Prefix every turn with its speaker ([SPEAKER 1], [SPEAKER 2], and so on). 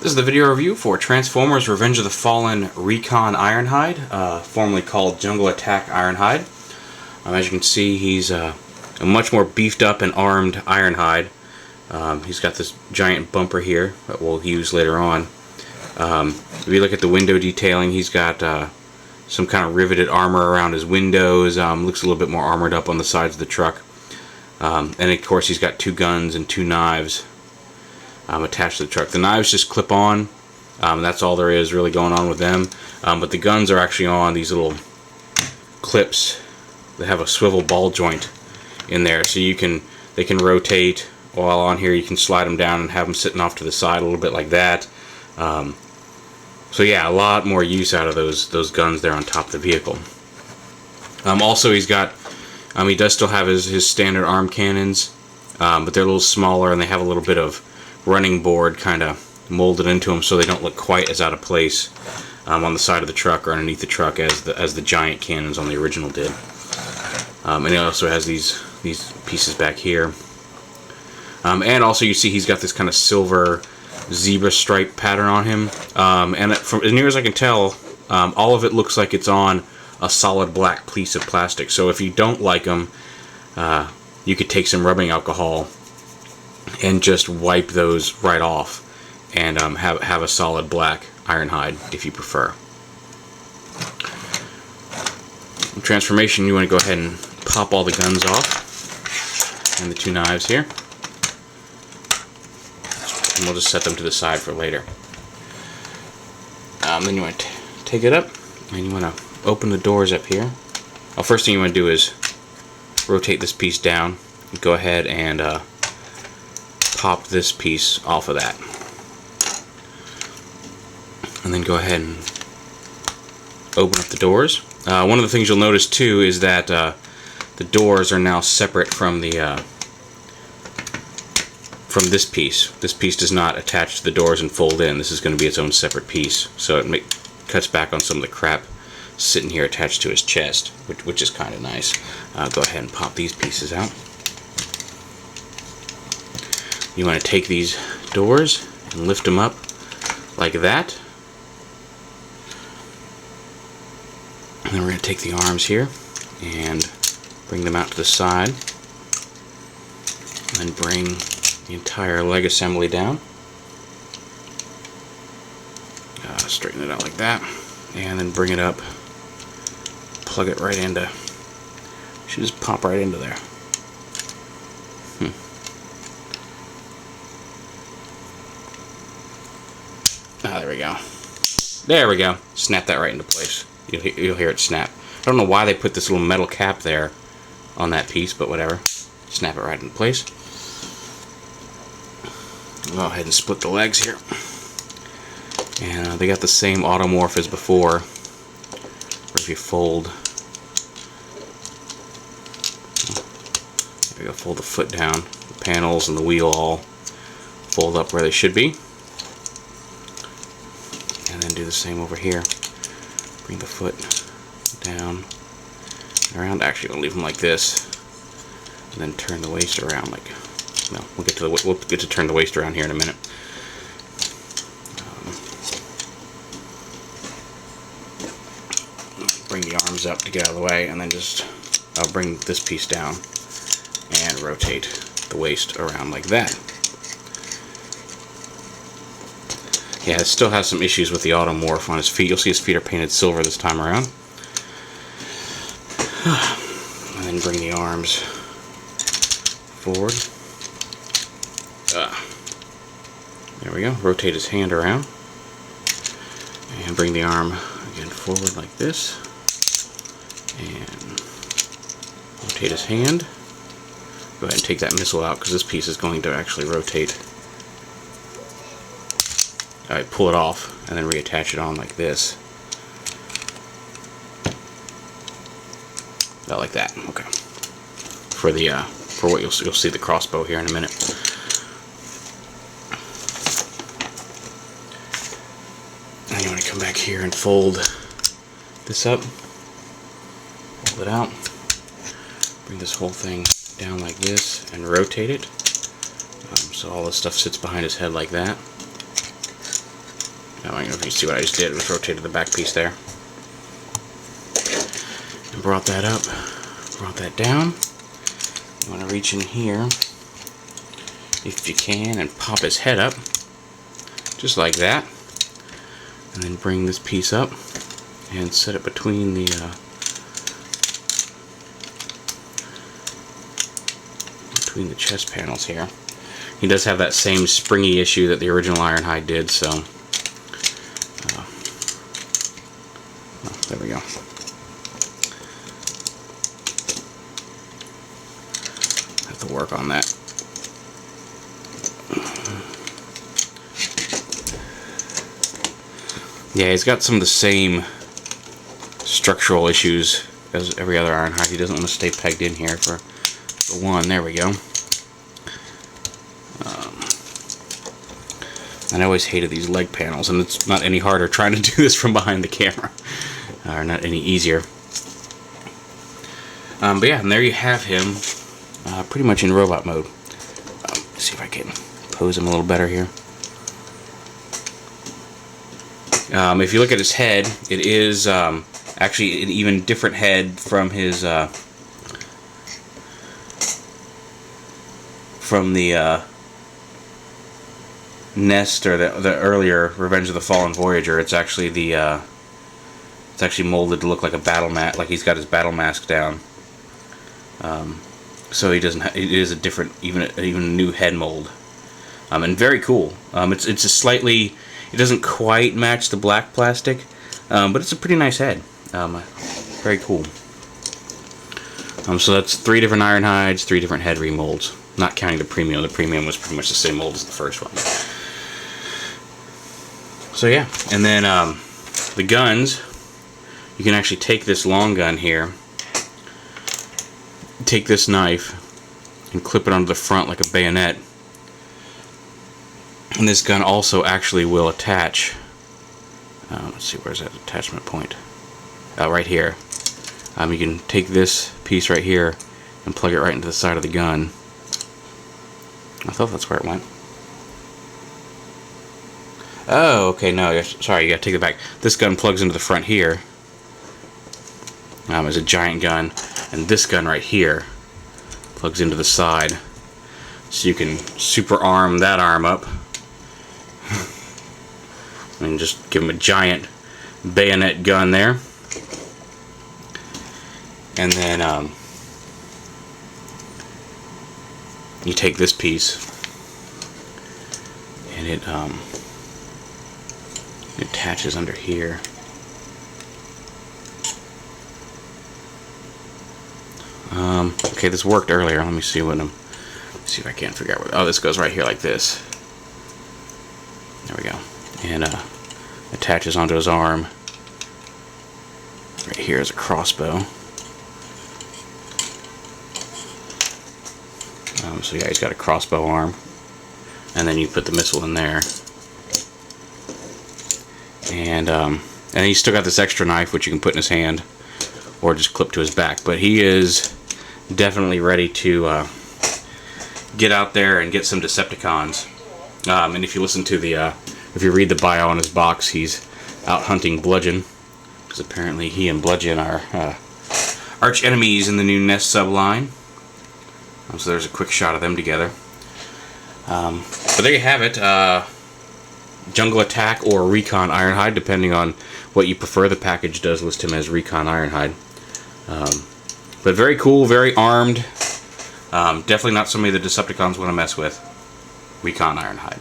[SPEAKER 1] This is the video review for Transformers Revenge of the Fallen Recon Ironhide, formerly called Jungle Attack Ironhide. As you can see, he's a much more beefed up and armed Ironhide. He's got this giant bumper here that we'll use later on. If you look at the window detailing, he's got some kind of riveted armor around his windows. Looks a little bit more armored up on the sides of the truck. And of course he's got two guns and two knives attached to the truck. The knives just clip on. That's all there is really going on with them. But the guns are actually on these little clips that have a swivel ball joint in there, so they can rotate. While on here, you can slide them down and have them sitting off to the side a little bit like that. So yeah, a lot more use out of those guns there on top of the vehicle. Also, he's got he does still have his standard arm cannons, but they're a little smaller and they have a little bit of running board kind of molded into them, so they don't look quite as out of place on the side of the truck or underneath the truck as the giant cannons on the original did. And he also has these pieces back here. And also you see he's got this kind of silver zebra stripe pattern on him. And from as near as I can tell, all of it looks like it's on a solid black piece of plastic. So if you don't like them, you could take some rubbing alcohol and just wipe those right off and have a solid black Ironhide if you prefer. Transformation, you want to go ahead and pop all the guns off and the two knives here. And we'll just set them to the side for later. Then you want to take it up and you want to open the doors up here. Well, first thing you want to do is rotate this piece down. Go ahead and pop this piece off of that. And then go ahead and open up the doors. One of the things you'll notice too is that the doors are now separate from this piece. This piece does not attach to the doors and fold in. This is going to be its own separate piece, so it cuts back on some of the crap sitting here attached to his chest, which is kind of nice. Go ahead and pop these pieces out. You want to take these doors and lift them up like that. And then we're going to take the arms here and bring them out to the side. And then bring the entire leg assembly down. Straighten it out like that. And then bring it up. Plug it right into. Should just pop right into there. There we go. There we go. Snap that right into place. You'll hear it snap. I don't know why they put this little metal cap there on that piece, but whatever. Snap it right into place. Go ahead and split the legs here. And they got the same automorph as before. Where if you fold, there you go, fold the foot down. The panels and the wheel all fold up where they should be. And then do the same over here. Bring the foot down and around. Actually, we'll leave them like this, and then turn the waist around. Like, no, we'll get to turn the waist around here in a minute. Bring the arms up to get out of the way, and then just I'll bring this piece down and rotate the waist around like that. Yeah, it still has some issues with the automorph on his feet. You'll see his feet are painted silver this time around. And then bring the arms forward. There we go. Rotate his hand around. And bring the arm again forward like this. And rotate his hand. Go ahead and take that missile out because this piece is going to actually rotate. Alright, pull it off and then reattach it on like this. About like that. Okay. For what you'll see the crossbow here in a minute. And you want to come back here and fold this up. Fold it out. Bring this whole thing down like this and rotate it. So all this stuff sits behind his head like that. I don't know if you see what I just did. Just rotated the back piece there. And brought that up. Brought that down. You want to reach in here, if you can, and pop his head up. Just like that. And then bring this piece up and set it between the chest panels here. He does have that same springy issue that the original Ironhide did, so there we go. Have to work on that. Yeah, he's got some of the same structural issues as every other Ironhide. He doesn't want to stay pegged in here for one. There we go. And I always hated these leg panels, and it's not any harder trying to do this from behind the camera, or not any easier. But yeah, and there you have him, pretty much in robot mode. Let's see if I can pose him a little better here. If you look at his head, it is actually an even different head from his from the Nest, or the earlier Revenge of the Fallen Voyager. It's actually it's actually molded to look like a battle mat, like he's got his battle mask down. So he doesn't. It is a different, even a new head mold, and very cool. It's a slightly. It doesn't quite match the black plastic, but it's a pretty nice head. Very cool. So that's 3 different Ironhides, 3 different head remolds. Not counting the premium. The premium was pretty much the same mold as the first one. So yeah, and then the guns. You can actually take this long gun here, take this knife, and clip it onto the front like a bayonet. And this gun also actually will attach. Let's see, where's that attachment point? Right here. You can take this piece right here and plug it right into the side of the gun. I thought that's where it went. Oh, okay, no, sorry, you gotta take it back. This gun plugs into the front here. As a giant gun, and this gun right here plugs into the side. So you can super arm that arm up. And just give him a giant bayonet gun there. And then you take this piece and it attaches under here. Okay, this worked earlier. Let me see see if I can't figure out where. Oh, this goes right here like this. There we go. And attaches onto his arm. Right here is a crossbow. So yeah, he's got a crossbow arm. And then you put the missile in there. And then he's still got this extra knife, which you can put in his hand, or just clip to his back. But he is definitely ready to get out there and get some Decepticons. And if you listen to if you read the bio on his box, he's out hunting Bludgeon, because apparently he and Bludgeon are arch enemies in the new Nest subline. So there's a quick shot of them together. But there you have it. Jungle Attack or Recon Ironhide, depending on what you prefer. The package does list him as Recon Ironhide. But very cool, very armed. Definitely not somebody the Decepticons want to mess with. Recon Ironhide.